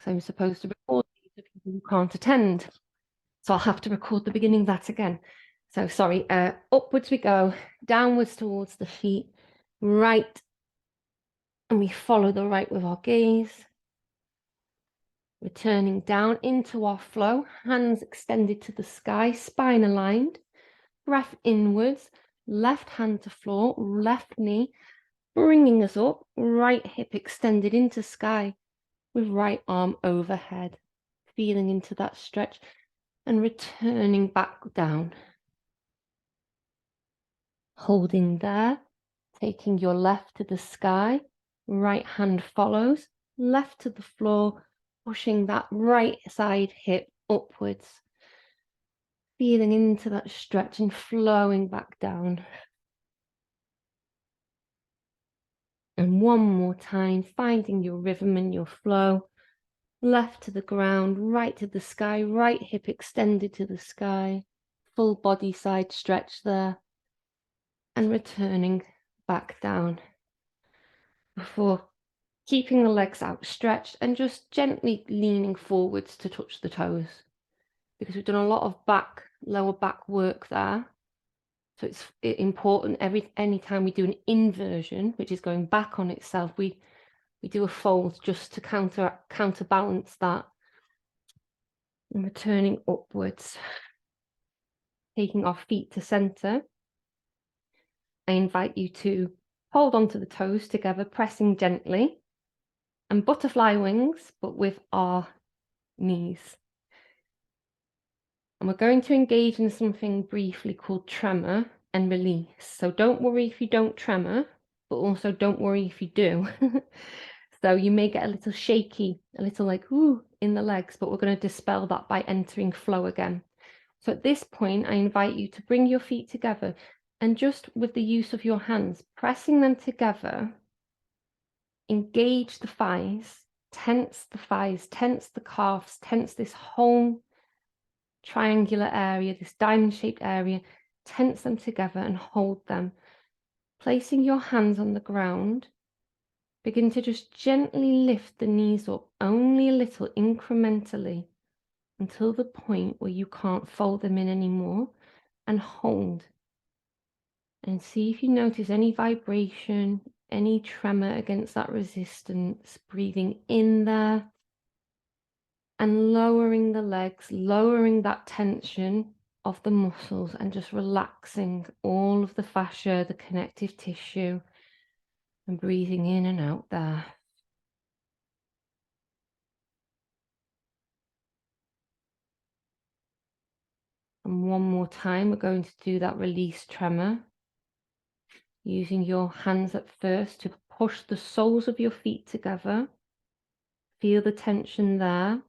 So I'm supposed to record these for people who can't attend. So I'll have to record the beginning of that again. So sorry, upwards we go, downwards towards the feet, right, and we follow the right with our gaze. Returning down into our flow, hands extended to the sky, spine aligned, breath inwards, left hand to floor, left knee, bringing us up, right hip extended into sky with right arm overhead, feeling into that stretch and returning back down. Holding there, taking your left to the sky, right hand follows, left to the floor, pushing that right side hip upwards. Feeling into that stretch and flowing back down. And one more time, finding your rhythm and your flow. Left to the ground, right to the sky, right hip extended to the sky. Full body side stretch there. And returning back down. Before keeping the legs outstretched and just gently leaning forwards to touch the toes. Because we've done a lot of lower back work there. So it's important anytime we do an inversion, which is going back on itself, we do a fold just to counterbalance that. And returning upwards, taking our feet to center. I invite you to hold onto the toes together, pressing gently, and butterfly wings, but with our knees. And we're going to engage in something briefly called tremor and release. So don't worry if you don't tremor, but also don't worry if you do. So you may get a little shaky, a little like, ooh, in the legs, but we're going to dispel that by entering flow again. So at this point, I invite you to bring your feet together and just with the use of your hands, pressing them together, engage the thighs, tense the calves, tense this whole triangular area, this diamond-shaped area, tense them together and hold them. Placing your hands on the ground, begin to just gently lift the knees up, only a little, incrementally, until the point where you can't fold them in anymore, and hold. And see if you notice any vibration, any tremor against that resistance, breathing in there, and lowering the legs, lowering that tension of the muscles and just relaxing all of the fascia, the connective tissue, and breathing in and out there. And one more time, we're going to do that release tremor, using your hands at first to push the soles of your feet together. Feel the tension there.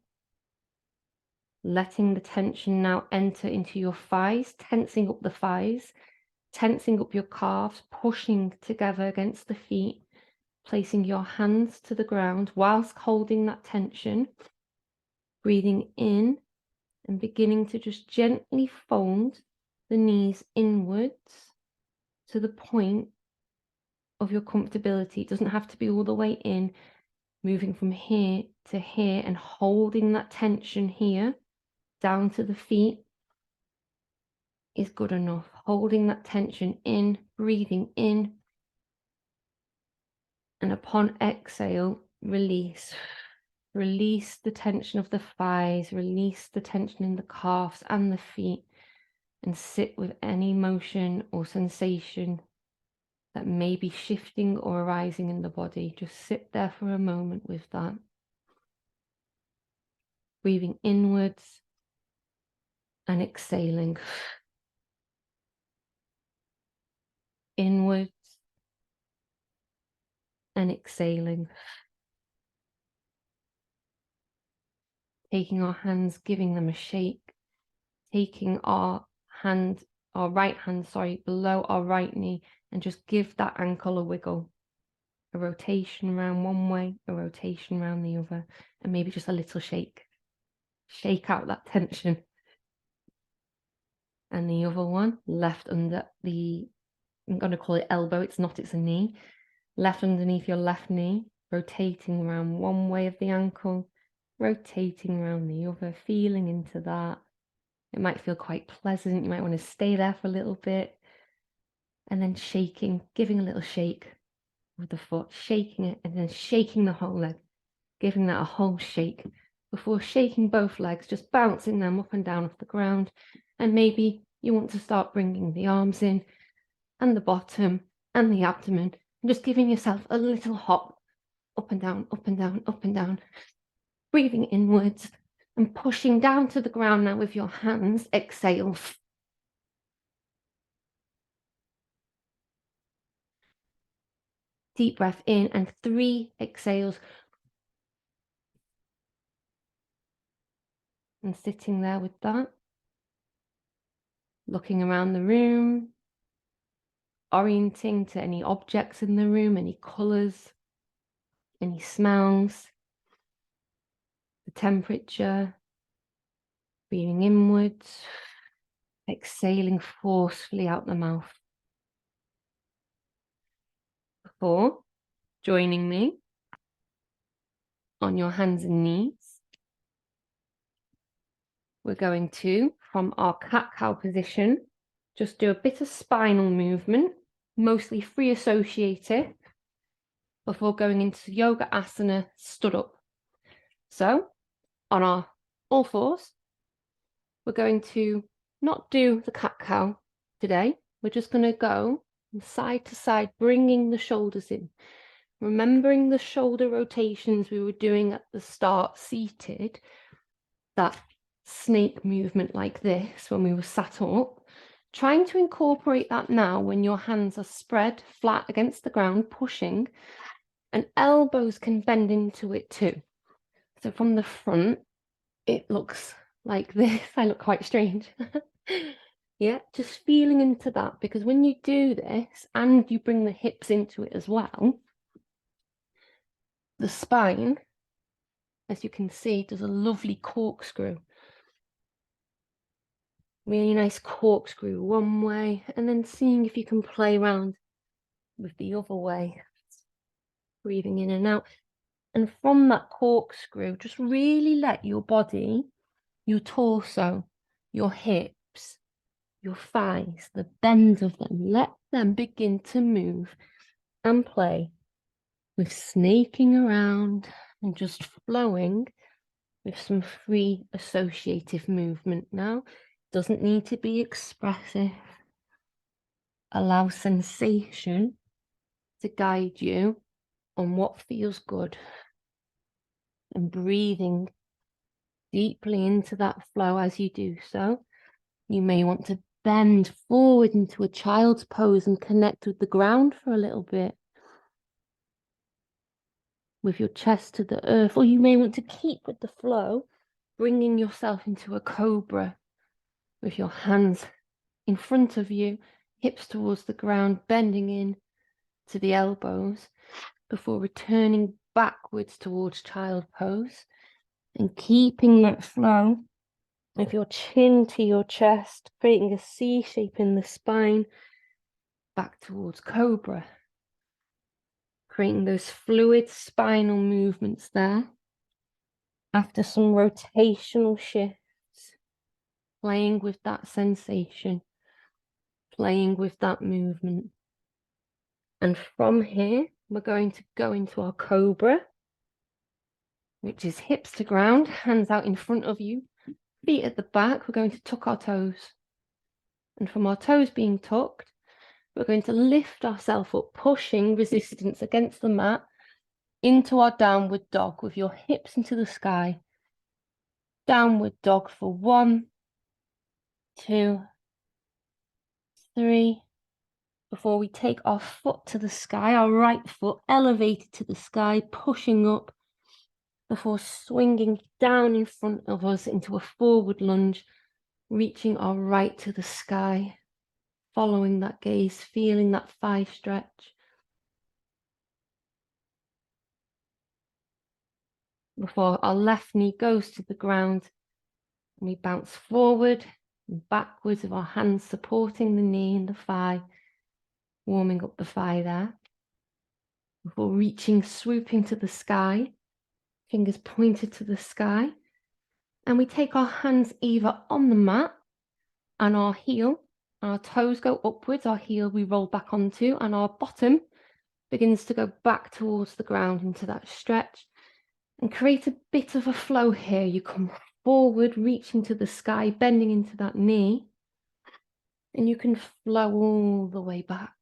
Letting the tension now enter into your thighs, tensing up the thighs, tensing up your calves, pushing together against the feet, placing your hands to the ground whilst holding that tension, breathing in and beginning to just gently fold the knees inwards to the point of your comfortability. It doesn't have to be all the way in, moving from here to here and holding that tension here down to the feet is good enough. Holding that tension in, breathing in, and upon exhale, release. Release the tension of the thighs, release the tension in the calves and the feet, and sit with any motion or sensation that may be shifting or arising in the body. Just sit there for a moment with that. Breathing inwards and exhaling. Inwards and exhaling. Taking our hands, giving them a shake. Taking our right hand, below our right knee, and just give that ankle a wiggle. A rotation around one way, a rotation around the other, and maybe just a little shake. Shake out that tension. And the other one, left under the, I'm going to call it elbow, it's not, it's a knee. Left underneath your left knee, rotating around one way of the ankle, rotating around the other, feeling into that. It might feel quite pleasant. You might want to stay there for a little bit. And then shaking, giving a little shake with the foot, shaking it, and then shaking the whole leg, giving that a whole shake before shaking both legs, just bouncing them up and down off the ground. And maybe you want to start bringing the arms in and the bottom and the abdomen, and just giving yourself a little hop up and down, up and down, up and down, breathing inwards and pushing down to the ground now with your hands. Exhale. Deep breath in and 3 exhales. And sitting there with that, looking around the room, orienting to any objects in the room, any colours, any smells, the temperature, breathing inwards, exhaling forcefully out the mouth. Before joining me on your hands and knees, we're going to, from our cat-cow position, just do a bit of spinal movement, mostly free associated, before going into yoga asana, stood up. So, on our all fours, we're going to not do the cat-cow today. We're just going to go from side to side, bringing the shoulders in. Remembering the shoulder rotations we were doing at the start, seated, that snake movement like this when we were sat up, trying to incorporate that now when your hands are spread flat against the ground, pushing, and elbows can bend into it too. So from the front, it looks like this. I look quite strange. Yeah, just feeling into that, because when you do this and you bring the hips into it as well, the spine, as you can see, does a lovely corkscrew. Really nice corkscrew one way, and then seeing if you can play around with the other way. Breathing in and out. And from that corkscrew, just really let your body, your torso, your hips, your thighs, the bend of them, let them begin to move and play with snaking around and just flowing with some free associative movement now. Doesn't need to be expressive. Allow sensation to guide you on what feels good, and breathing deeply into that flow as you do so. You may want to bend forward into a child's pose and connect with the ground for a little bit, with your chest to the earth, or you may want to keep with the flow, bringing yourself into a cobra with your hands in front of you, hips towards the ground, bending in to the elbows before returning backwards towards child pose, and keeping that flow with your chin to your chest, creating a C shape in the spine, back towards cobra, creating those fluid spinal movements there. After some rotational shifts, playing with that sensation, playing with that movement. And from here, we're going to go into our cobra, which is hips to ground, hands out in front of you, feet at the back. We're going to tuck our toes. And from our toes being tucked, we're going to lift ourselves up, pushing resistance against the mat into our downward dog with your hips into the sky. Downward dog for 1, 2, 3. Before we take our foot to the sky, our right foot elevated to the sky, pushing up, before swinging down in front of us into a forward lunge, reaching our right to the sky, following that gaze, feeling that thigh stretch. Before our left knee goes to the ground, we bounce forward and backwards with our hands supporting the knee and the thigh, warming up the thigh there. Before reaching, swooping to the sky, fingers pointed to the sky. And we take our hands either on the mat and our heel, our toes go upwards, our heel we roll back onto, and our bottom begins to go back towards the ground into that stretch. And create a bit of a flow here. You come forward, reaching to the sky, bending into that knee, and you can flow all the way back.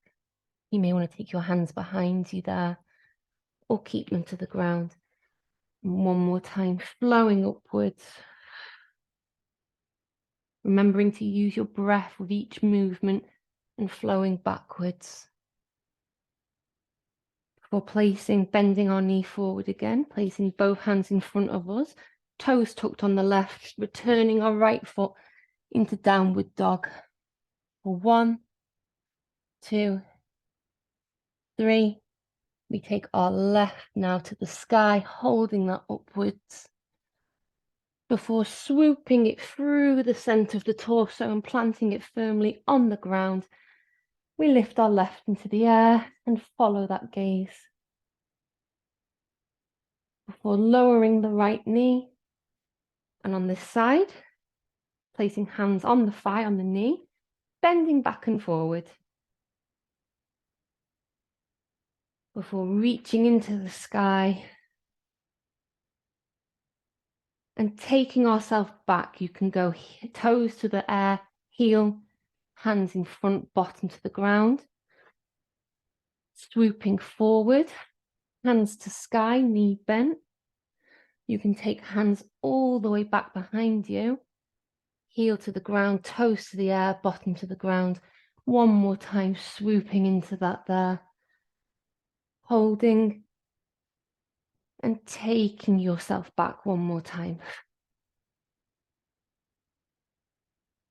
You may want to take your hands behind you there or keep them to the ground. And one more time, flowing upwards. Remembering to use your breath with each movement and flowing backwards. Before bending our knee forward again, placing both hands in front of us, toes tucked on the left, returning our right foot into downward dog. For 1, 2, 3. We take our left now to the sky, holding that upwards. Before swooping it through the center of the torso and planting it firmly on the ground, we lift our left into the air and follow that gaze. Before lowering the right knee, and on this side, placing hands on the thigh, on the knee, bending back and forward. Before reaching into the sky and taking ourselves back. You can go toes to the air, heel, hands in front, bottom to the ground. Swooping forward, hands to sky, knee bent. You can take hands all the way back behind you. Heel to the ground, toes to the air, bottom to the ground. One more time, swooping into that there. Holding and taking yourself back one more time.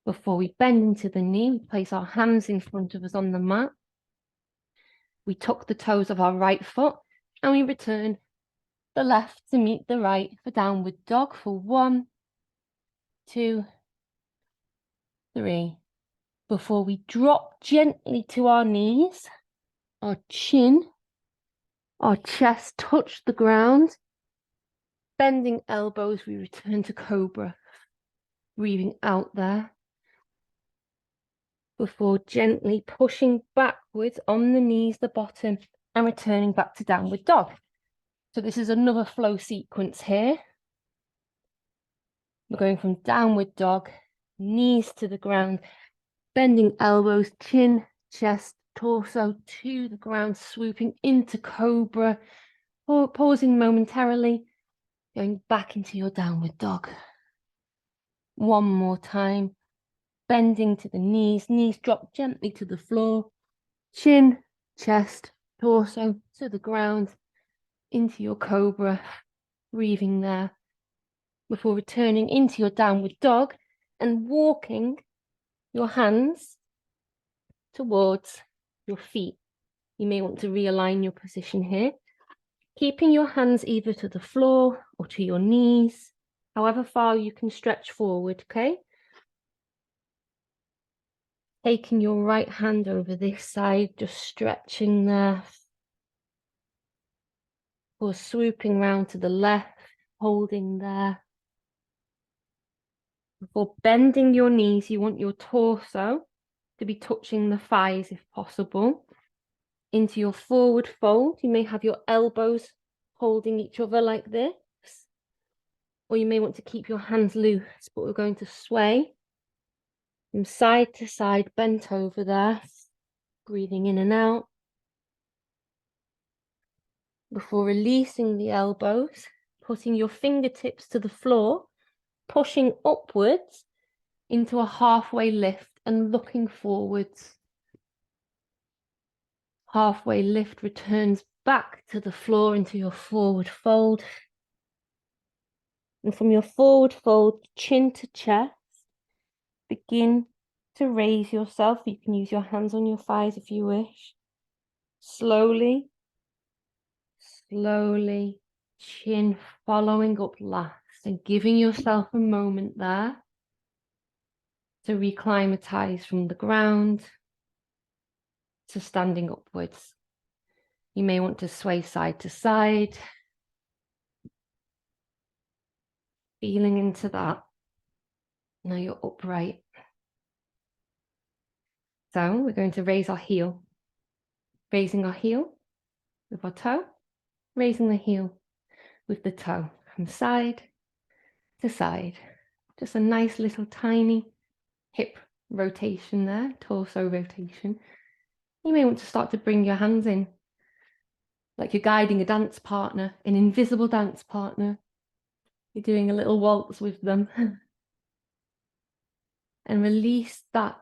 Before we bend into the knee, we place our hands in front of us on the mat. We tuck the toes of our right foot and we return the left to meet the right for downward dog for 1, 2, 3. Before we drop gently to our knees, our chin, our chest touch the ground. Bending elbows, we return to cobra. Breathing out there. Before gently pushing backwards on the knees, the bottom, and returning back to downward dog. So this is another flow sequence here. We're going from downward dog, knees to the ground, bending elbows, chin, chest, torso to the ground, swooping into cobra, or pausing momentarily, going back into your downward dog. One more time, bending to the knees, knees drop gently to the floor, chin, chest, torso to the ground, into your cobra, breathing there, before returning into your downward dog and walking your hands towards your feet. You may want to realign your position here, keeping your hands either to the floor or to your knees, however far you can stretch forward, okay? Taking your right hand over this side, just stretching there. Or swooping round to the left, holding there. Before bending your knees, you want your torso to be touching the thighs if possible. Into your forward fold, you may have your elbows holding each other like this. Or you may want to keep your hands loose, but we're going to sway from side to side, bent over there. Breathing in and out. Before releasing the elbows, putting your fingertips to the floor, pushing upwards into a halfway lift and looking forwards. Halfway lift returns back to the floor into your forward fold. And from your forward fold, chin to chest, begin to raise yourself. You can use your hands on your thighs if you wish. Slowly, slowly, chin following up last and giving yourself a moment there to reclimatize from the ground to standing upwards. You may want to sway side to side. feeling into that. Now you're upright. So we're going to raise our heel, raising our heel with our toe, raising the heel with the toe from side to side. Just a nice little tiny hip rotation there, torso rotation. You may want to start to bring your hands in, like you're guiding a dance partner, an invisible dance partner. You're doing a little waltz with them. And release that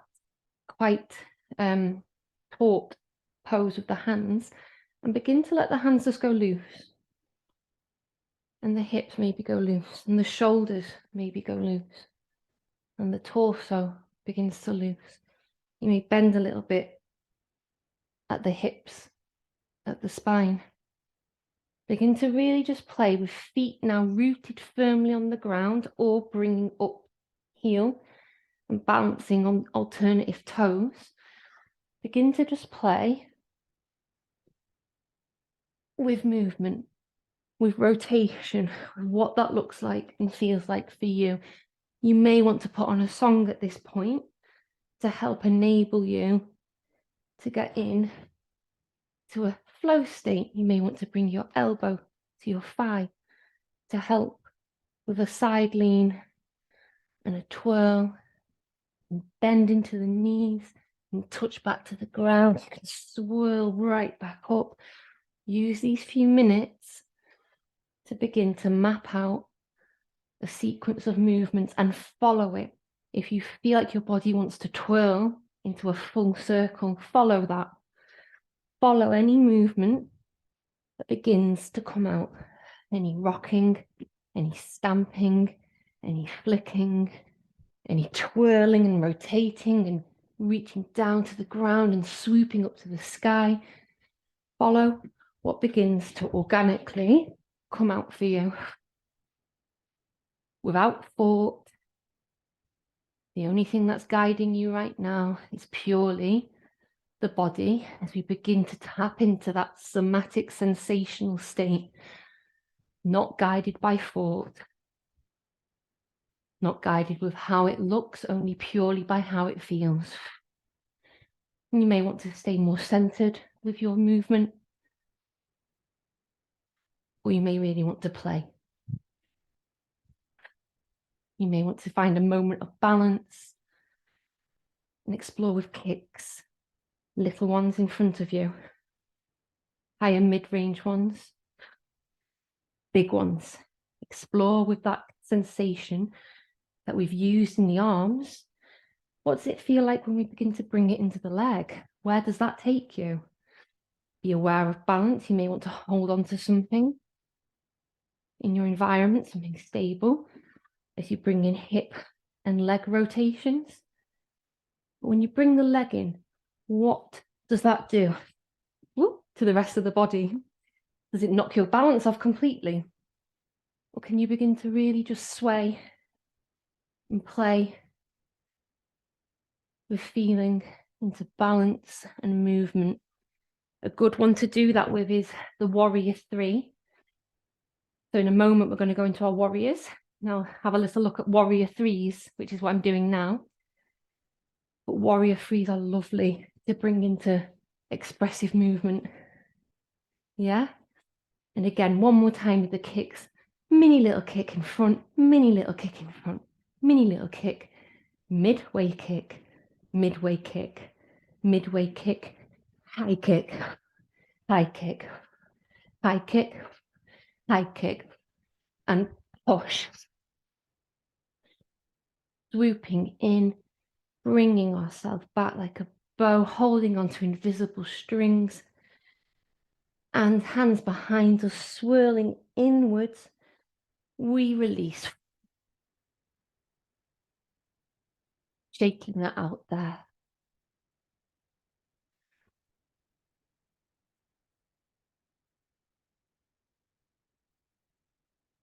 quite taut pose with the hands and begin to let the hands just go loose. And the hips maybe go loose, and the shoulders maybe go loose, and the torso begins to loose. You may bend a little bit at the hips, at the spine. Begin to really just play with feet now rooted firmly on the ground or bringing up heel and balancing on alternative toes. Begin to just play with movement, with rotation, what that looks like and feels like for you. You may want to put on a song at this point to help enable you to get in to a flow state. You may want to bring your elbow to your thigh to help with a side lean and a twirl, and bend into the knees and touch back to the ground. You can swirl right back up. Use these few minutes to begin to map out a sequence of movements and follow it. If you feel like your body wants to twirl into a full circle, follow that. Follow any movement that begins to come out. Any rocking, any stamping, any flicking, any twirling and rotating and reaching down to the ground and swooping up to the sky. Follow what begins to organically come out for you without thought. The only thing that's guiding you right now is purely the body as we begin to tap into that somatic sensational state, not guided by thought, not guided with how it looks, only purely by how it feels. And you may want to stay more centered with your movement, or you may really want to play. You may want to find a moment of balance and explore with kicks, little ones in front of you, higher mid-range ones, big ones. Explore with that sensation that we've used in the arms. What does it feel like when we begin to bring it into the leg? Where does that take you? Be aware of balance. You may want to hold on to something in your environment, something stable, as you bring in hip and leg rotations. But when you bring the leg in, what does that do to the rest of the body? Does it knock your balance off completely? Or can you begin to really just sway and play with feeling into balance and movement? A good one to do that with is the Warrior 3. So in a moment, we're going to go into our warriors. Now have a little look at Warrior 3s, which is what I'm doing now. But Warrior 3s are lovely to bring into expressive movement. Yeah? And again, one more time with the kicks. Mini little kick in front, mini little kick in front, mini little kick, midway kick, midway kick, midway kick, high kick, high kick, high kick, high kick, and push. Swooping in, bringing ourselves back like a bow, holding onto invisible strings, and hands behind us, swirling inwards. We release, shaking that out there.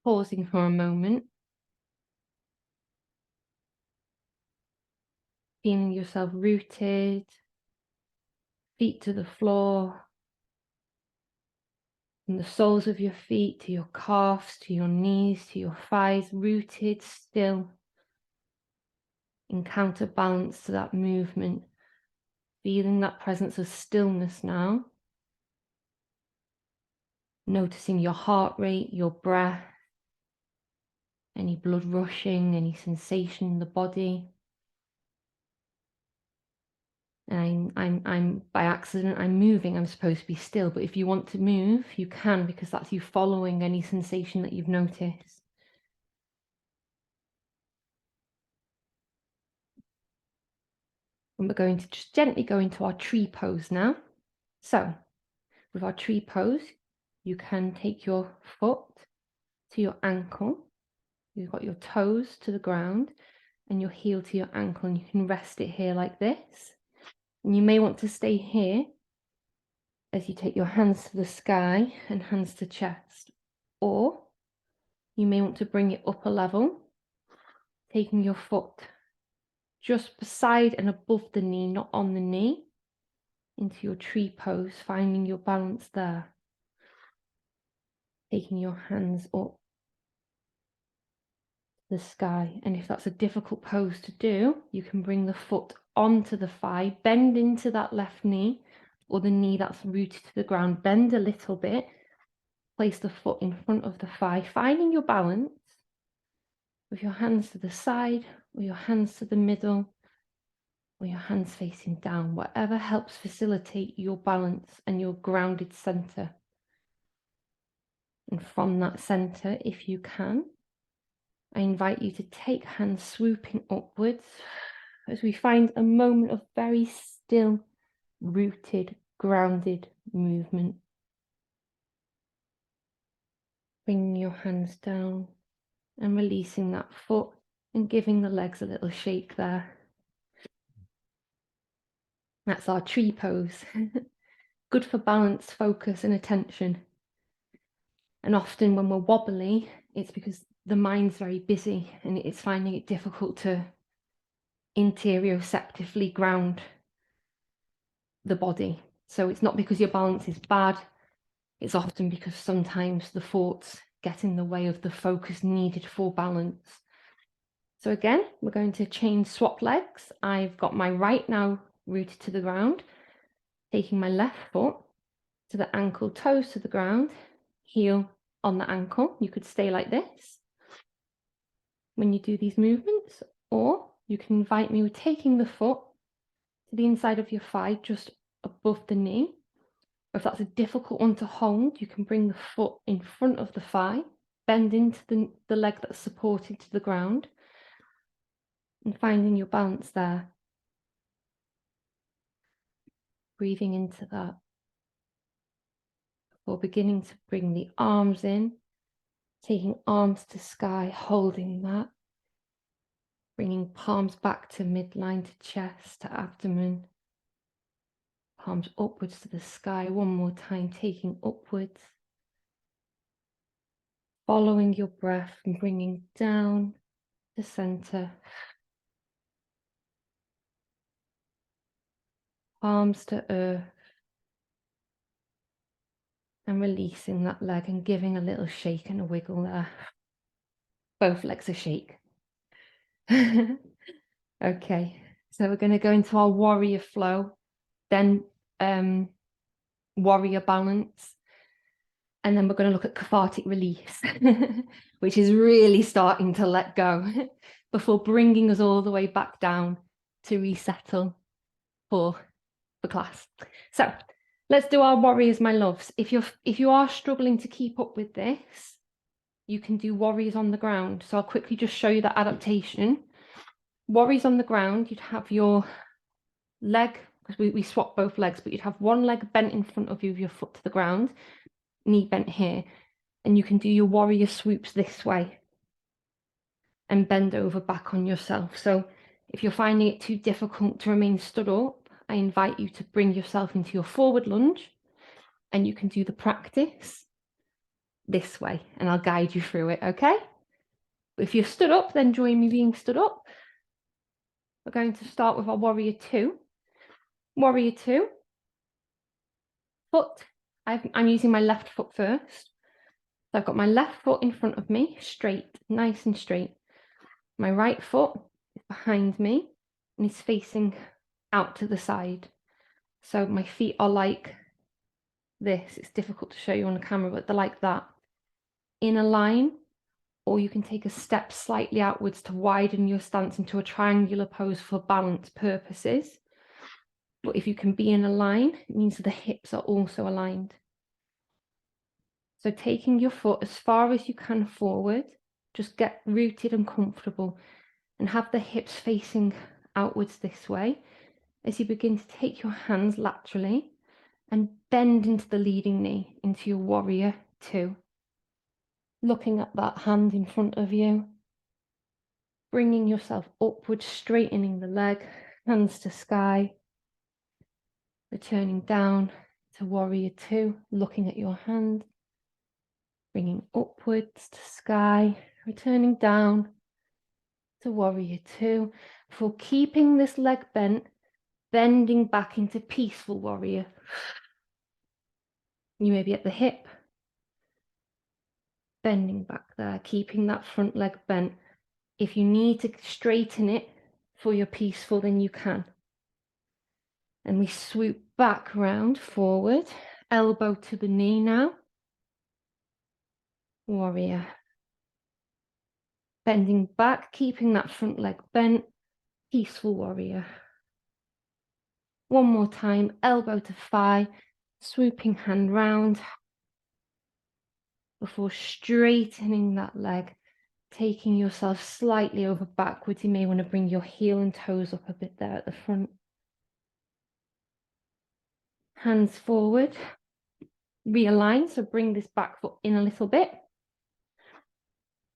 Pausing for a moment, feeling yourself rooted, feet to the floor, From the soles of your feet to your calves, to your knees, to your thighs, rooted still in counterbalance to that movement. Feeling that presence of stillness now. Noticing your heart rate, your breath, any blood rushing, any sensation in the body. And I'm by accident, I'm moving, I'm supposed to be still, but if you want to move, you can, because that's you following any sensation that you've noticed. And we're going to just gently go into our tree pose now. So with our tree pose, you can take your foot to your ankle. You've got your toes to the ground and your heel to your ankle, and you can rest it here like this. And you may want to stay here as you take your hands to the sky and hands to chest. Or you may want to bring it up a level, taking your foot just beside and above the knee, not on the knee, into your tree pose, finding your balance there. Taking your hands up to the sky. And if that's a difficult pose to do, you can bring the foot onto the thigh, bend into that left knee, or the knee that's rooted to the ground, bend a little bit, place the foot in front of the thigh, finding your balance with your hands to the side, or your hands to the middle, or your hands facing down, whatever helps facilitate your balance and your grounded center. And from that center, if you can, I invite you to take hands swooping upwards as we find a moment of very still, rooted, grounded movement. Bringing your hands down and releasing that foot and giving the legs a little shake there. That's our tree pose. Good for balance, focus, and attention. And often when we're wobbly, it's because the mind's very busy and it's finding it difficult to interoceptively ground the body. So it's not because your balance is bad, it's often because sometimes the thoughts get in the way of the focus needed for balance. So again, we're going to change swap legs. I've got my right now rooted to the ground, taking my left foot to the ankle, toes to the ground, heel on the ankle. You could stay like this when you do these movements, or you can invite me with taking the foot to the inside of your thigh, just above the knee. If that's a difficult one to hold, you can bring the foot in front of the thigh, bend into the leg that's supported to the ground, and finding your balance there. Breathing into that. Before beginning to bring the arms in, taking arms to sky, holding that. Bringing palms back to midline, to chest, to abdomen. Palms upwards to the sky. One more time, taking upwards. Following your breath and bringing down to center. Palms to earth. And releasing that leg and giving a little shake and a wiggle there. Both legs a shake. Okay, so we're going to go into our warrior flow, then warrior balance, and then we're going to look at cathartic release, which is really starting to let go before bringing us all the way back down to resettle for class. So let's do our warriors, my loves. If you are struggling to keep up with this, you can do warriors on the ground. So I'll quickly just show you that adaptation. Warriors on the ground, you'd have your leg, because we swap both legs, but you'd have one leg bent in front of you with your foot to the ground, knee bent here, and you can do your warrior swoops this way and bend over back on yourself. So if you're finding it too difficult to remain stood up, I invite you to bring yourself into your forward lunge, and you can do the practice this way, and I'll guide you through it, okay? If you're stood up, then join me being stood up. We're going to start with our warrior two. Warrior two, foot I'm using my left foot first. So I've got my left foot in front of me, straight, nice and straight. My right foot is behind me and is facing out to the side. So my feet are like this. It's difficult to show you on the camera, but they're like that, in a line, or you can take a step slightly outwards to widen your stance into a triangular pose for balance purposes. But if you can be in a line, it means the hips are also aligned. So taking your foot as far as you can forward, just get rooted and comfortable and have the hips facing outwards this way as you begin to take your hands laterally and bend into the leading knee, into your warrior two. Looking at that hand in front of you, bringing yourself upwards, straightening the leg, hands to sky, returning down to warrior two, looking at your hand, bringing upwards to sky, returning down to warrior two, for keeping this leg bent, bending back into peaceful warrior. You may be at the hip, bending back there, keeping that front leg bent. If you need to straighten it for your peaceful, then you can. And we swoop back round, forward, elbow to the knee now. Warrior. Bending back, keeping that front leg bent, peaceful warrior. One more time, elbow to thigh, swooping hand round, before straightening that leg, taking yourself slightly over backwards. You may want to bring your heel and toes up a bit there at the front. Hands forward, realign, so bring this back foot in a little bit.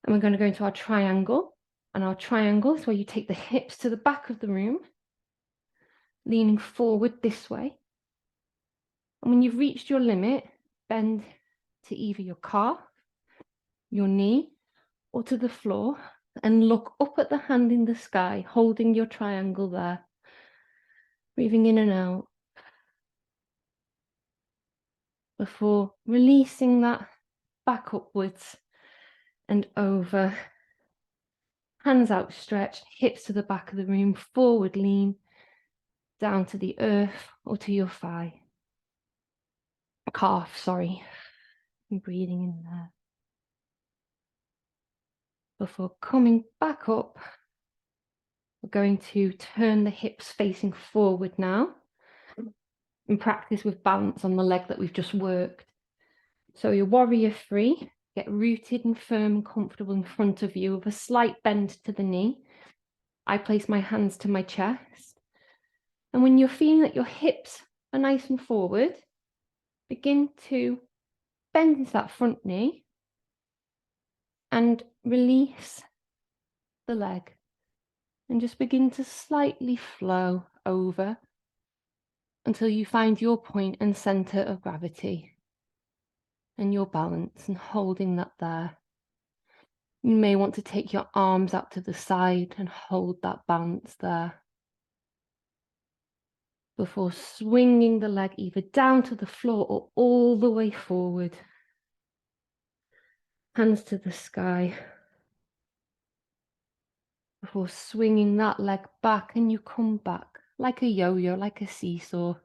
And we're going to go into our triangle. And our triangle is where you take the hips to the back of the room, leaning forward this way. And when you've reached your limit, bend to either your calf, your knee, or to the floor, and look up at the hand in the sky, holding your triangle there. Breathing in and out. Before releasing that back upwards and over. Hands outstretched, hips to the back of the room, forward lean, down to the earth or to your thigh. Calf, sorry. And breathing in there. Before coming back up, we're going to turn the hips facing forward now and practice with balance on the leg that we've just worked. So your warrior three, get rooted and firm and comfortable in front of you with a slight bend to the knee. I place my hands to my chest. And when you're feeling that your hips are nice and forward, begin to bend into that front knee and release the leg. And just begin to slightly flow over until you find your point and center of gravity and your balance, and holding that there. You may want to take your arms out to the side and hold that balance there before swinging the leg either down to the floor or all the way forward. Hands to the sky before swinging that leg back, and you come back like a yo-yo, like a seesaw.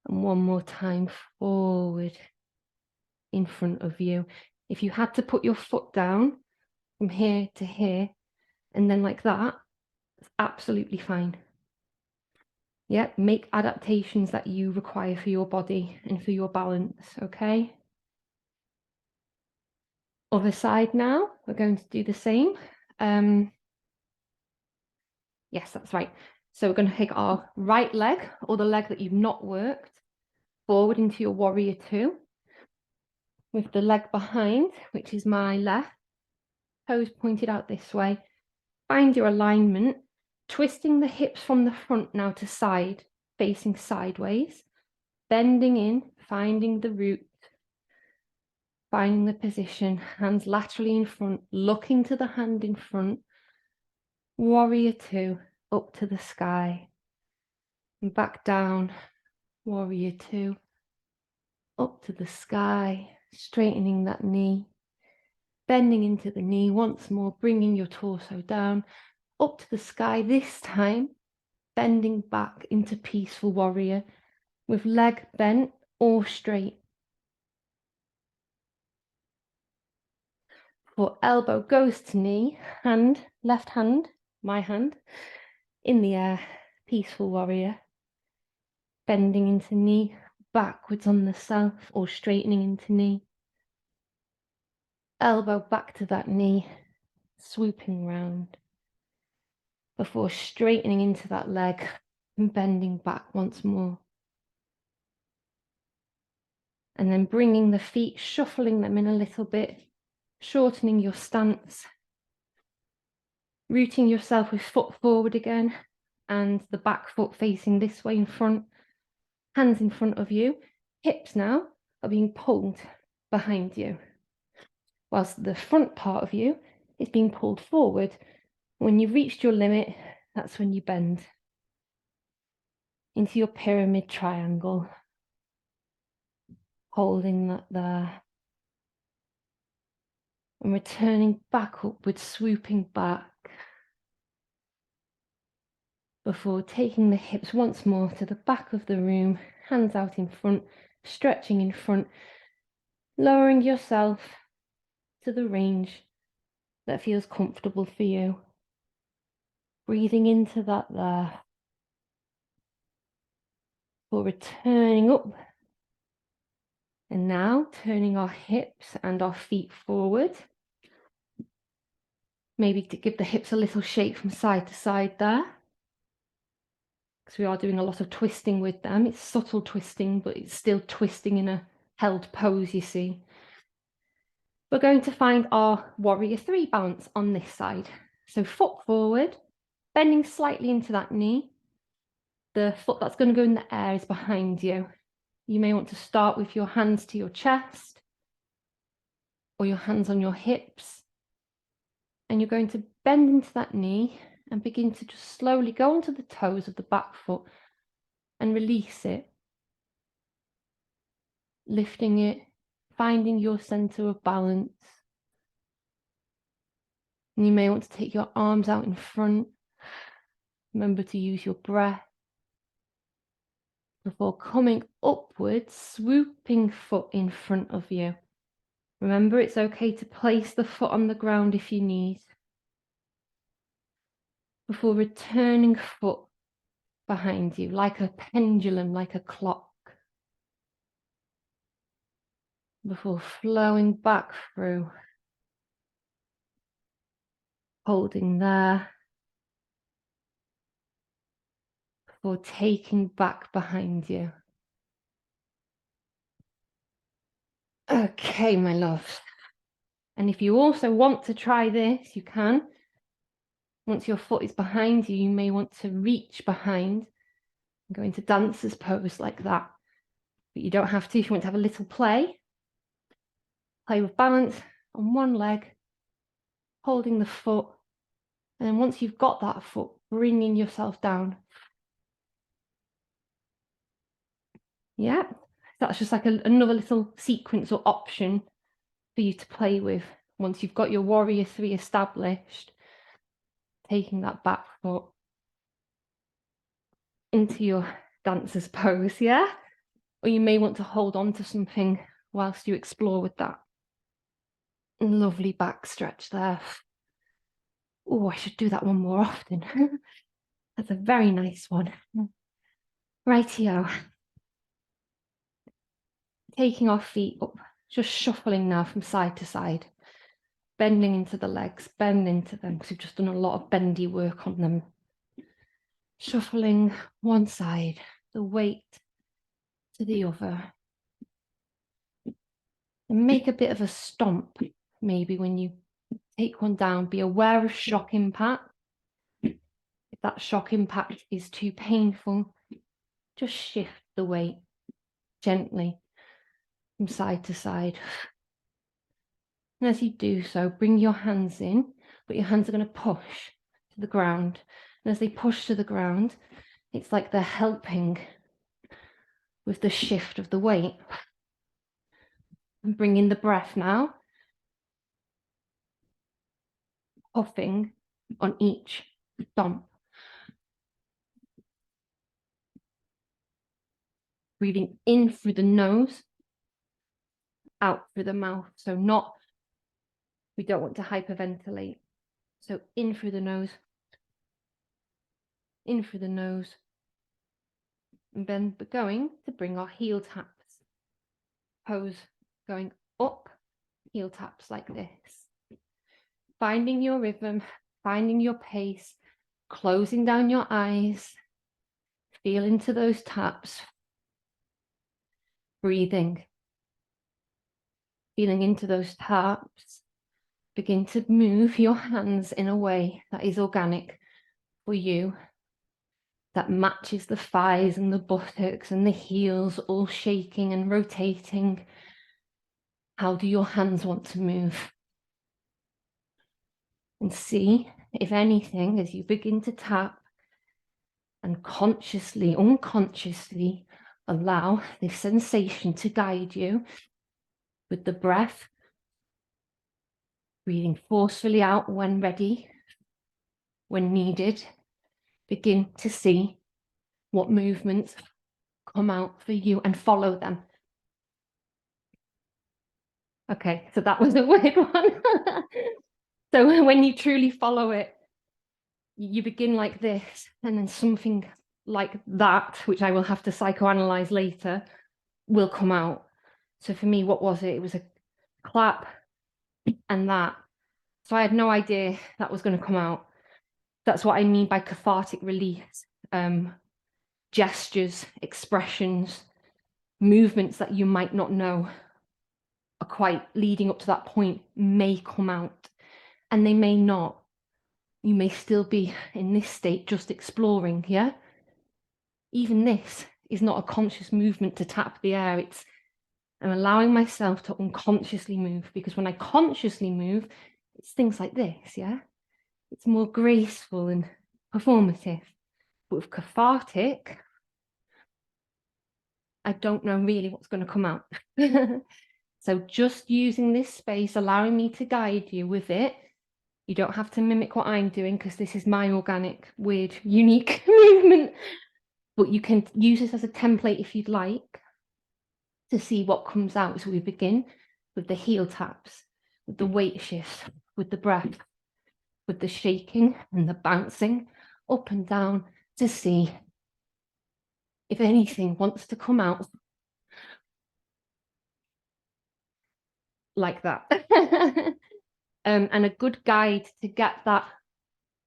And one more time, forward in front of you. If you had to put your foot down from here to here and then like that, it's absolutely fine. Yeah, make adaptations that you require for your body and for your balance, okay? Other side now, we're going to do the same. Yes, that's right. So we're going to take our right leg, or the leg that you've not worked, forward into your warrior two, with the leg behind, which is my left, toes pointed out this way. Find your alignment, twisting the hips from the front now to side, facing sideways, bending in, finding the root, finding the position, hands laterally in front, looking to the hand in front, warrior two, up to the sky, and back down, warrior two, up to the sky, straightening that knee, bending into the knee once more, bringing your torso down, up to the sky, this time bending back into peaceful warrior with leg bent or straight. For elbow goes to knee, hand, left hand, my hand, in the air, peaceful warrior, bending into knee, backwards on the self or straightening into knee. Elbow back to that knee, swooping round before straightening into that leg and bending back once more. And then bringing the feet, shuffling them in a little bit, shortening your stance, rooting yourself with foot forward again and the back foot facing this way in front, hands in front of you. Hips now are being pulled behind you, whilst the front part of you is being pulled forward. When you've reached your limit, that's when you bend into your pyramid triangle, holding that there, and returning back upwards, swooping back, before taking the hips once more to the back of the room, hands out in front, stretching in front, lowering yourself to the range that feels comfortable for you. Breathing into that there, for returning up. And now turning our hips and our feet forward. Maybe to give the hips a little shake from side to side there, because we are doing a lot of twisting with them. It's subtle twisting, but it's still twisting in a held pose, you see. We're going to find our warrior 3 balance on this side. So foot forward, bending slightly into that knee. The foot that's going to go in the air is behind you. You may want to start with your hands to your chest or your hands on your hips. And you're going to bend into that knee and begin to just slowly go onto the toes of the back foot and release it. Lifting it, finding your center of balance. And you may want to take your arms out in front. Remember to use your breath. Before coming upwards, swooping foot in front of you. Remember, it's okay to place the foot on the ground if you need. Before returning foot behind you, like a pendulum, like a clock. Before flowing back through. Holding there. Before taking back behind you. Okay, my love. And if you also want to try this, you can. Once your foot is behind you, you may want to reach behind and go into dancer's pose like that. But you don't have to. If you want to have a little play with balance on one leg, holding the foot. And then once you've got that foot, bringing yourself down. Yeah, that's just like another little sequence or option for you to play with once you've got your warrior 3 established. Taking that back foot into your dancer's pose, yeah? Or you may want to hold on to something whilst you explore with that. Lovely back stretch there. Oh, I should do that one more often. That's a very nice one. Rightio. Taking our feet up, just shuffling now from side to side. Bending into the legs, bend into them, because we've just done a lot of bendy work on them. Shuffling one side, the weight to the other. And make a bit of a stomp, maybe when you take one down. Be aware of shock impact. If that shock impact is too painful, just shift the weight gently from side to side. And as you do so, bring your hands in, but your hands are going to push to the ground. And as they push to the ground, it's like they're helping with the shift of the weight. And bring in the breath now. Puffing on each thumb. Breathing in through the nose, out through the mouth. So we don't want to hyperventilate. So in through the nose, in through the nose. And then we're going to bring our heel taps. Pose going up, heel taps like this. Finding your rhythm, finding your pace, closing down your eyes, feel into those taps, breathing, feeling into those taps. Begin to move your hands in a way that is organic for you, that matches the thighs and the buttocks and the heels all shaking and rotating. How do your hands want to move? And see if anything, as you begin to tap and consciously, unconsciously allow this sensation to guide you with the breath, breathing forcefully out when ready, when needed. Begin to see what movements come out for you and follow them. Okay, so that was a weird one. So when you truly follow it, you begin like this, and then something like that, which I will have to psychoanalyze later, will come out. So for me, what was it? It was a clap and that. So I had no idea that was going to come out. That's what I mean by cathartic release. Gestures, expressions, movements that you might not know are quite leading up to that point may come out, and they may not. You may still be in this state just exploring, yeah? Even this is not a conscious movement to tap the air. I'm allowing myself to unconsciously move, because when I consciously move, it's things like this, yeah? It's more graceful and performative. But with cathartic, I don't know really what's going to come out. So just using this space, allowing me to guide you with it. You don't have to mimic what I'm doing, because this is my organic, weird, unique movement. But you can use this as a template if you'd like to see what comes out. So we begin with the heel taps, with the weight shifts, with the breath, with the shaking and the bouncing up and down to see if anything wants to come out like that. And a good guide to get that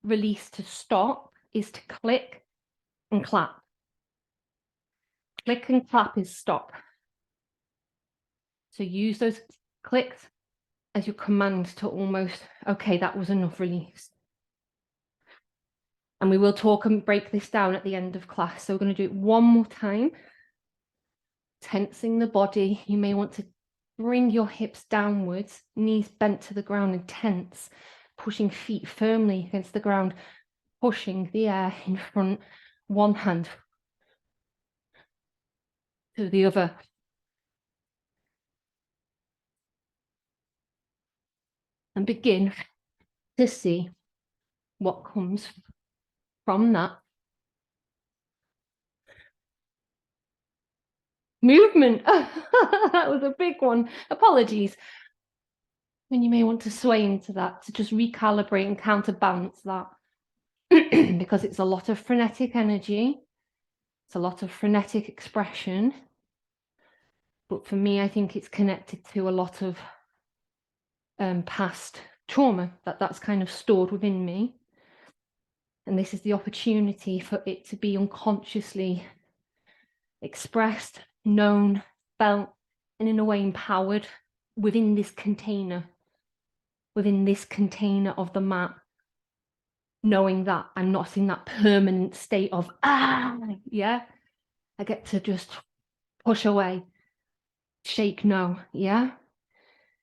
release to stop is to click and clap. Click and clap is stop. So use those clicks as your command to almost, okay, that was enough release. And we will talk and break this down at the end of class. So we're going to do it one more time. Tensing the body. You may want to bring your hips downwards, knees bent to the ground and tense, pushing feet firmly against the ground, pushing the air in front, one hand to the other. And begin to see what comes from that movement. That was a big one. Apologies. And you may want to sway into that to just recalibrate and counterbalance that. Because it's a lot of frenetic energy. It's a lot of frenetic expression. But for me, I think it's connected to a lot of past trauma that's kind of stored within me. And this is the opportunity for it to be unconsciously expressed, known, felt, and in a way empowered within this container of the mat, knowing that I'm not in that permanent state of, yeah, I get to just push away, shake no, yeah.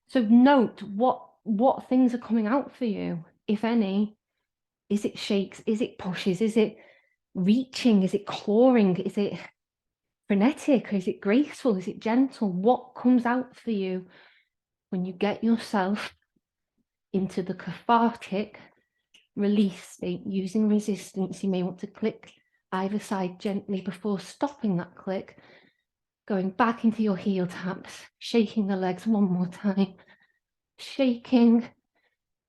So note what things are coming out for you, if any. Is it shakes? Is it pushes? Is it reaching? Is it clawing? Is it frenetic? Is it graceful? Is it gentle? What comes out for you when you get yourself into the cathartic release state using resistance? You may want to click either side gently before stopping that click, going back into your heel taps, shaking the legs one more time, shaking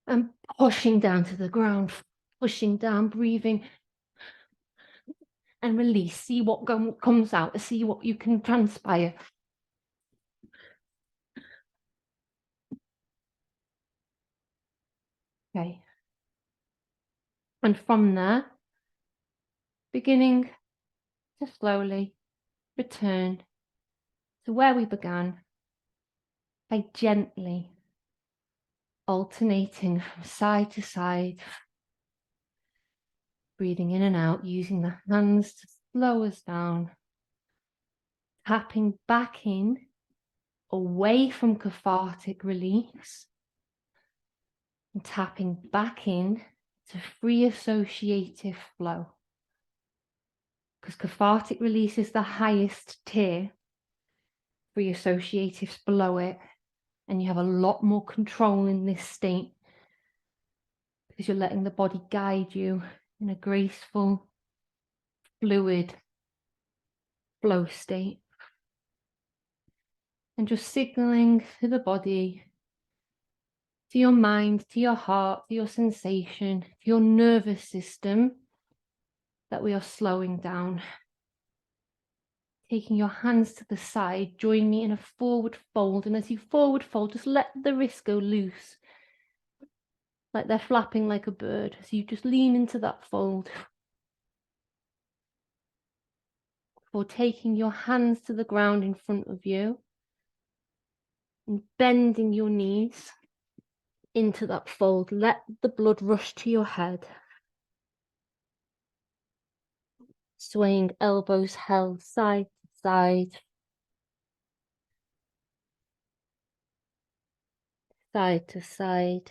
and pushing down to the ground, pushing down, breathing and release. See what comes out, see what you can transpire. Okay. And from there, beginning to slowly return to where we began by gently alternating from side to side, breathing in and out, using the hands to slow us down, tapping back in, away from cathartic release, and tapping back in to free associative flow. Because cathartic release is the highest tier, free associatives below it, and you have a lot more control in this state because you're letting the body guide you in a graceful, fluid flow state. And just signaling to the body, to your mind, to your heart, to your sensation, to your nervous system, that we are slowing down. Taking your hands to the side, join me in a forward fold. And as you forward fold, just let the wrists go loose, like they're flapping like a bird. So you just lean into that fold. Before taking your hands to the ground in front of you and bending your knees into that fold. Let the blood rush to your head. Swaying elbows held side to side. Side to side.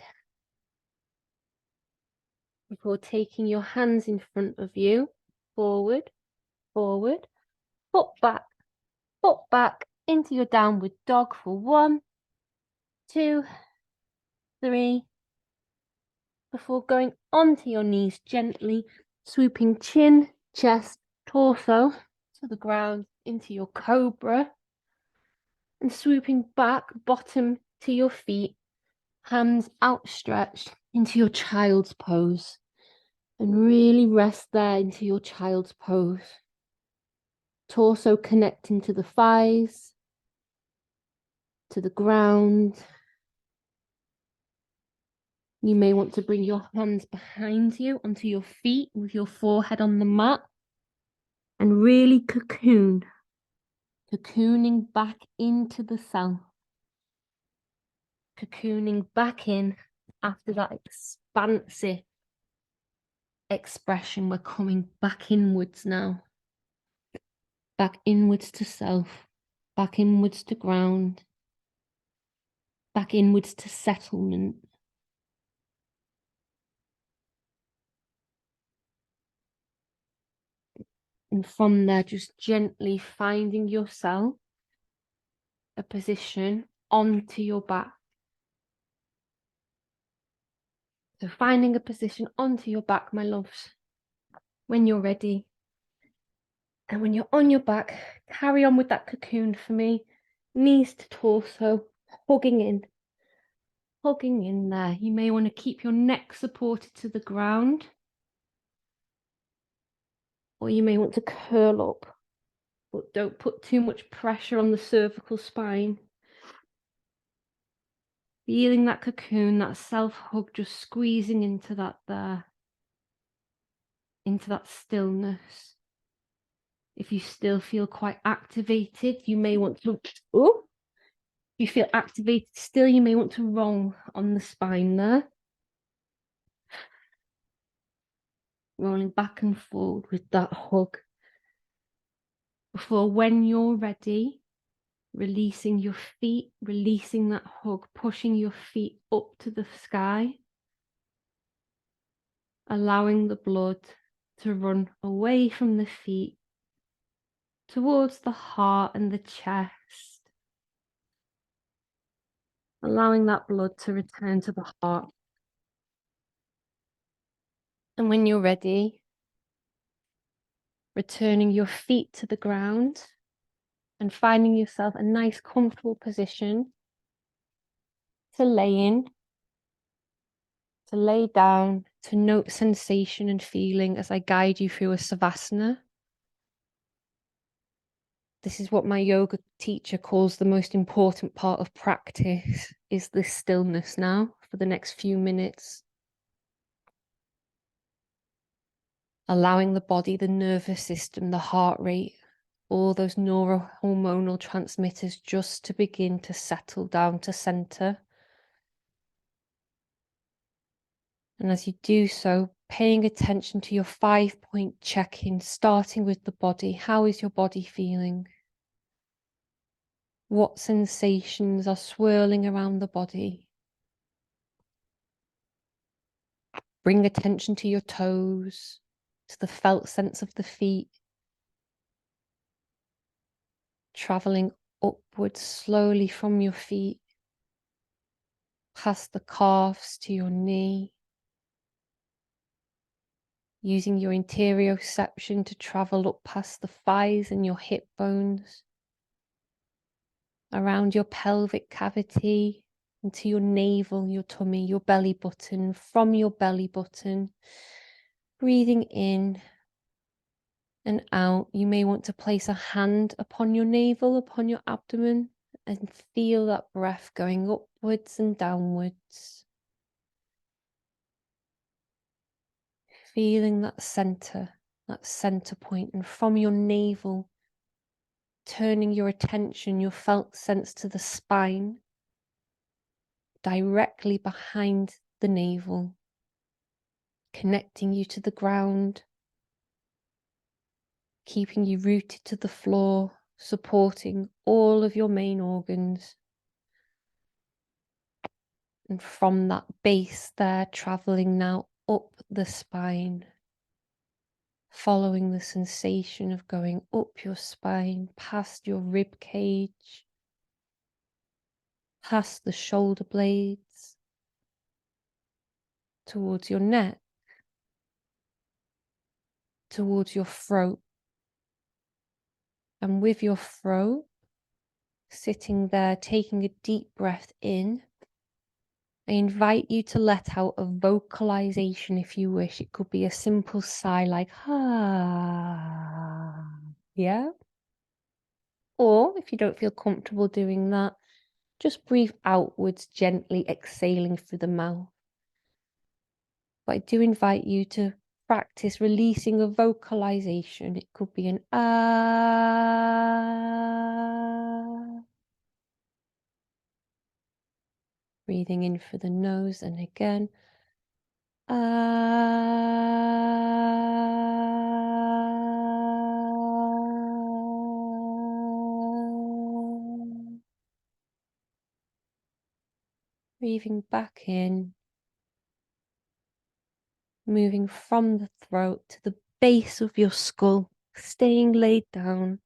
Before taking your hands in front of you, forward, forward, foot back into your downward dog for 1, 2, 3. Before going onto your knees gently, swooping chin, chest, torso to the ground into your cobra, and swooping back, bottom to your feet, hands outstretched into your child's pose, and really rest there into your child's pose. Torso connecting to the thighs, to the ground. You may want to bring your hands behind you onto your feet with your forehead on the mat and really cocooning back into the self. Cocooning back in after that expansive expression. We're coming back inwards now. Back inwards to self, back inwards to ground, back inwards to settlement. And from there, just gently finding yourself a position onto your back. So finding a position onto your back, my loves, when you're ready. And when you're on your back, carry on with that cocoon for me. Knees to torso, hugging in there. You may want to keep your neck supported to the ground, or you may want to curl up, but don't put too much pressure on the cervical spine. Feeling that cocoon, that self-hug, just squeezing into that there, into that stillness. If you still feel quite activated, you may want to, if you feel activated still, you may want to roll on the spine there. Rolling back and forward with that hug. Before, when you're ready, releasing your feet, releasing that hug, pushing your feet up to the sky, allowing the blood to run away from the feet towards the heart and the chest, allowing that blood to return to the heart. And when you're ready, returning your feet to the ground and finding yourself a nice, comfortable position to lay in, to lay down, to note sensation and feeling as I guide you through a Savasana. This is what my yoga teacher calls the most important part of practice, is this stillness now for the next few minutes. Allowing the body, the nervous system, the heart rate, all those neurohormonal transmitters just to begin to settle down to center. And as you do so, paying attention to your 5-point check-in, starting with the body. How is your body feeling? What sensations are swirling around the body? Bring attention to your toes, to the felt sense of the feet, traveling upwards slowly from your feet, past the calves to your knee, using your interoception to travel up past the thighs and your hip bones, around your pelvic cavity, into your navel, your tummy, your belly button, from your belly button, breathing in and out. You may want to place a hand upon your navel, upon your abdomen, and feel that breath going upwards and downwards. Feeling that center point, and from your navel, turning your attention, your felt sense to the spine, directly behind the navel, connecting you to the ground, keeping you rooted to the floor, supporting all of your main organs. And from that base there, traveling now up the spine, following the sensation of going up your spine, past your rib cage, past the shoulder blades, towards your neck, towards your throat. And with your throat, sitting there, taking a deep breath in, I invite you to let out a vocalization if you wish. It could be a simple sigh like, ah, yeah? Or if you don't feel comfortable doing that, just breathe outwards, gently exhaling through the mouth. But I do invite you to practice releasing a vocalization. It could be an ah. Breathing in for the nose, and again, breathing back in, moving from the throat to the base of your skull, staying laid down,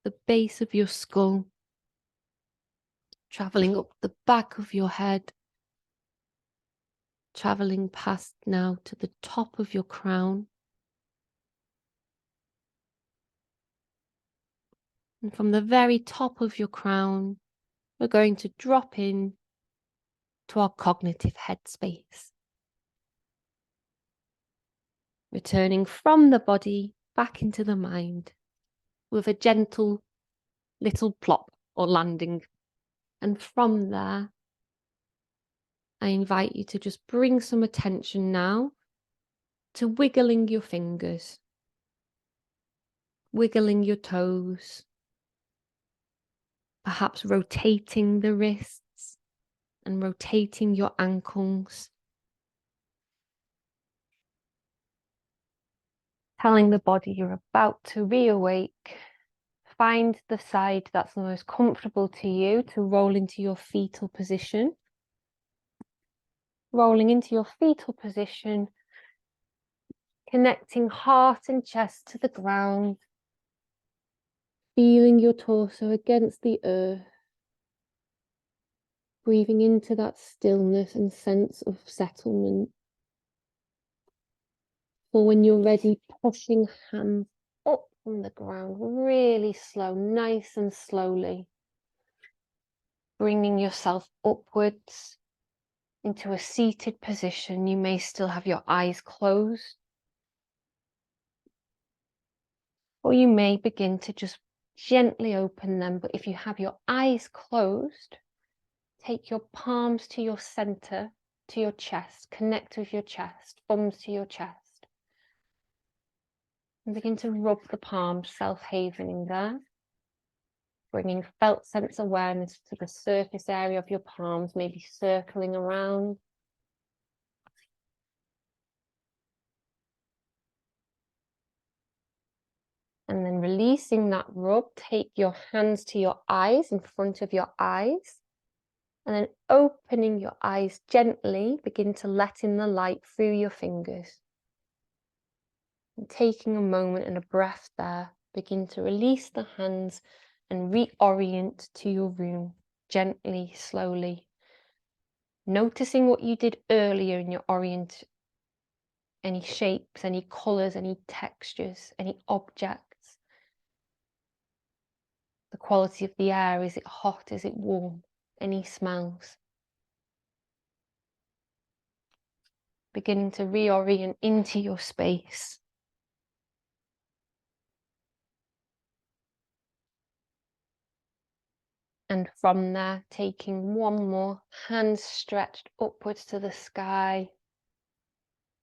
the base of your skull, traveling up the back of your head, traveling past now to the top of your crown. And from the very top of your crown, we're going to drop in to our cognitive headspace. Returning from the body back into the mind with a gentle little plop or landing. And from there, I invite you to just bring some attention now to wiggling your fingers, wiggling your toes, perhaps rotating the wrists and rotating your ankles. Telling the body you're about to reawake. Find the side that's the most comfortable to you to roll into your fetal position. Rolling into your fetal position, connecting heart and chest to the ground, feeling your torso against the earth, breathing into that stillness and sense of settlement. For when you're ready, pushing hands up from the ground, really slow, nice and slowly. Bringing yourself upwards into a seated position. You may still have your eyes closed, or you may begin to just gently open them. But if you have your eyes closed, take your palms to your center, to your chest, connect with your chest, thumbs to your chest. And begin to rub the palms, self-havening there. Bringing felt sense awareness to the surface area of your palms, maybe circling around. And then releasing that rub, take your hands to your eyes, in front of your eyes. And then opening your eyes gently, begin to let in the light through your fingers. And taking a moment and a breath there, begin to release the hands and reorient to your room, gently, slowly. Noticing what you did earlier in your orient, any shapes, any colours, any textures, any objects. The quality of the air, is it hot, is it warm? Any smells? Beginning to reorient into your space. And from there, taking one more, hands stretched upwards to the sky,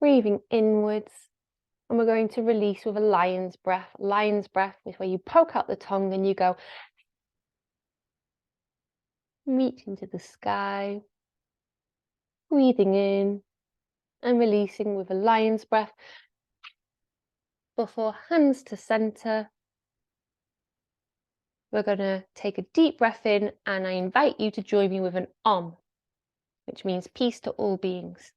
breathing inwards. And we're going to release with a lion's breath. Lion's breath is where you poke out the tongue and you go, reach into the sky, breathing in and releasing with a lion's breath. Before hands to center, we're going to take a deep breath in, and I invite you to join me with an Om, which means peace to all beings.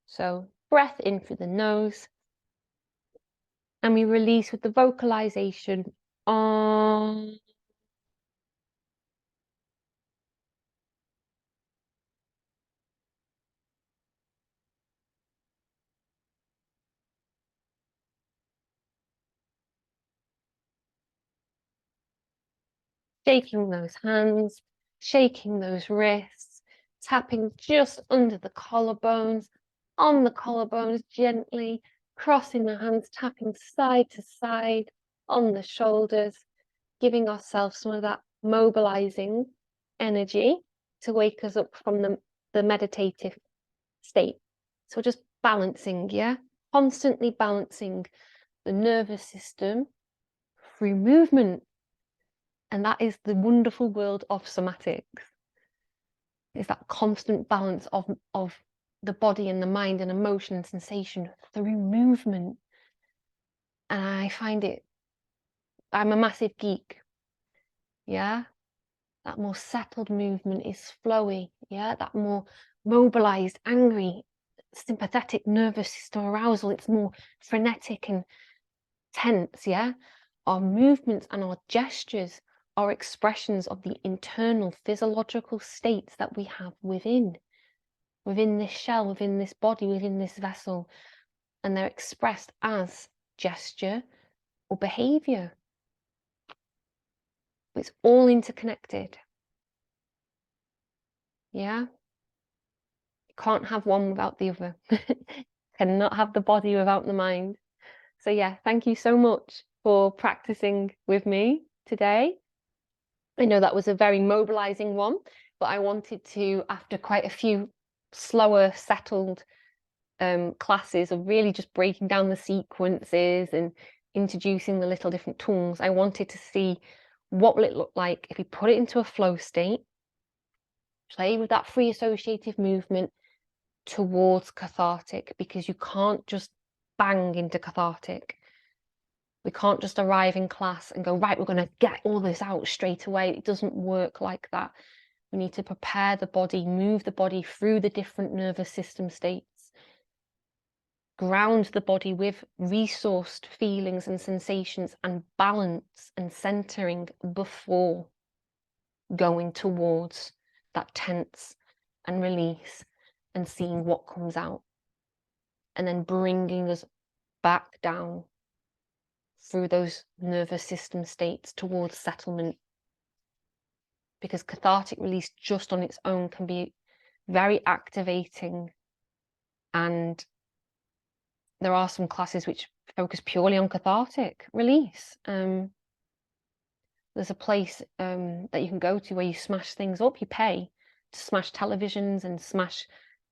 So breath in through the nose, and we release with the vocalization Om. Shaking those hands, shaking those wrists, tapping just under the collarbones, on the collarbones gently, crossing the hands, tapping side to side, on the shoulders, giving ourselves some of that mobilizing energy to wake us up from the meditative state. So just balancing, yeah? Constantly balancing the nervous system through movement. And that is the wonderful world of somatics. It's that constant balance of the body and the mind and emotion and sensation through movement. And I find it, I'm a massive geek. Yeah. That more settled movement is flowy. Yeah. That more mobilized, angry, sympathetic nervous system arousal. It's more frenetic and tense. Yeah. Our movements and our gestures are expressions of the internal physiological states that we have within this shell, within this body, within this vessel, and they're expressed as gesture or behavior. It's all interconnected. Yeah, you can't have one without the other. Cannot have the body without the mind. So yeah, thank you so much for practicing with me today. I know that was a very mobilizing one, but I wanted to, after quite a few slower, settled classes of really just breaking down the sequences and introducing the little different tools, I wanted to see what will it look like if we put it into a flow state, play with that free associative movement towards cathartic, because you can't just bang into cathartic. We can't just arrive in class and go, right, we're going to get all this out straight away. It doesn't work like that. We need to prepare the body, move the body through the different nervous system states. ground the body with resourced feelings and sensations and balance and centering before going towards that tense and release and seeing what comes out, and then bringing us back down through those nervous system states towards settlement. Because cathartic release just on its own can be very activating, and there are some classes which focus purely on cathartic release. There's a place that you can go to where you smash things up. You pay to smash televisions and smash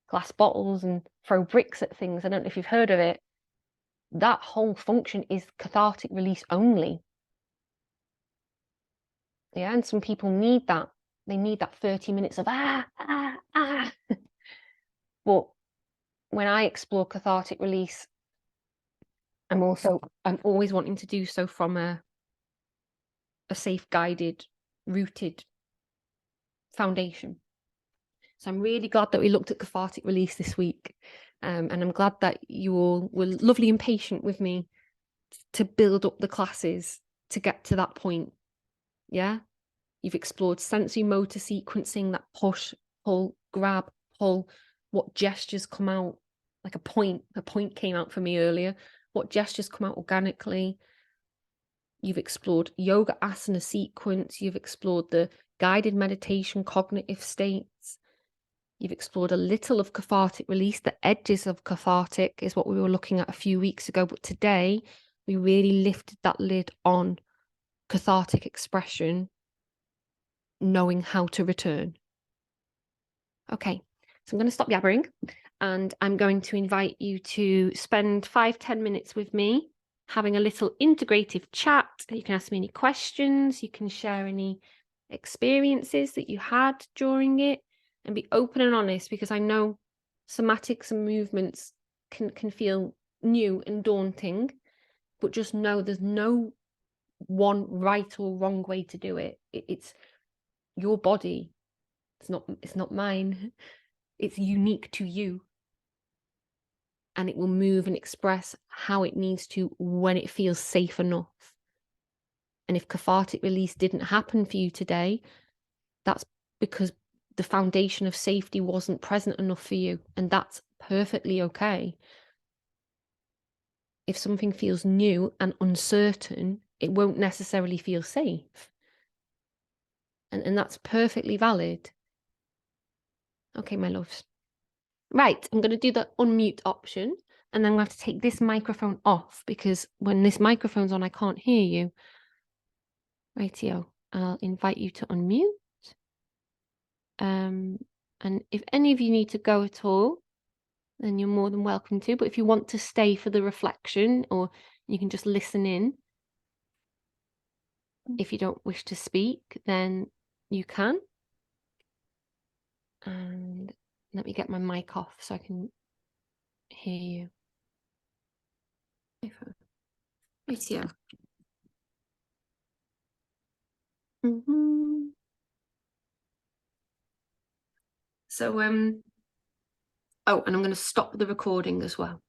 glass bottles and throw bricks at things. I don't know if you've heard of it. That whole function is cathartic release only. Yeah, and some people need that. They need that 30 minutes of ah. But when I explore cathartic release, I'm always wanting to do so from a safe, guided, rooted foundation. So I'm really glad that we looked at cathartic release this week. And I'm glad that you all were lovely and patient with me to build up the classes to get to that point. Yeah. You've explored sensory motor sequencing, that push, pull, grab, pull, what gestures come out, like a point came out for me earlier, what gestures come out organically. You've explored yoga asana sequence, you've explored the guided meditation cognitive states, you've explored a little of cathartic release. The edges of cathartic is what we were looking at a few weeks ago, but today we really lifted that lid on cathartic expression, knowing how to return. Okay, so I'm going to stop yabbering and I'm going to invite you to spend 5-10 minutes with me having a little integrative chat. You can ask me any questions, you can share any experiences that you had during it, and be open and honest, because I know somatics and movements can feel new and daunting, but just know there's no one right or wrong way to do it. It's your body. It's not mine. It's unique to you. And it will move and express how it needs to when it feels safe enough. And if cathartic release didn't happen for you today, that's because the foundation of safety wasn't present enough for you. And that's perfectly okay. If something feels new and uncertain, it won't necessarily feel safe. And that's perfectly valid. Okay, my loves. Right, I'm going to do the unmute option, and then we'll have to take this microphone off, because when this microphone's on, I can't hear you. Rightio, I'll invite you to unmute. And if any of you need to go at all, then you're more than welcome to. But if you want to stay for the reflection, or you can just listen in, if you don't wish to speak, then you can. And let me get my mic off so I can hear you. Rightio. So, oh, and I'm going to stop the recording as well.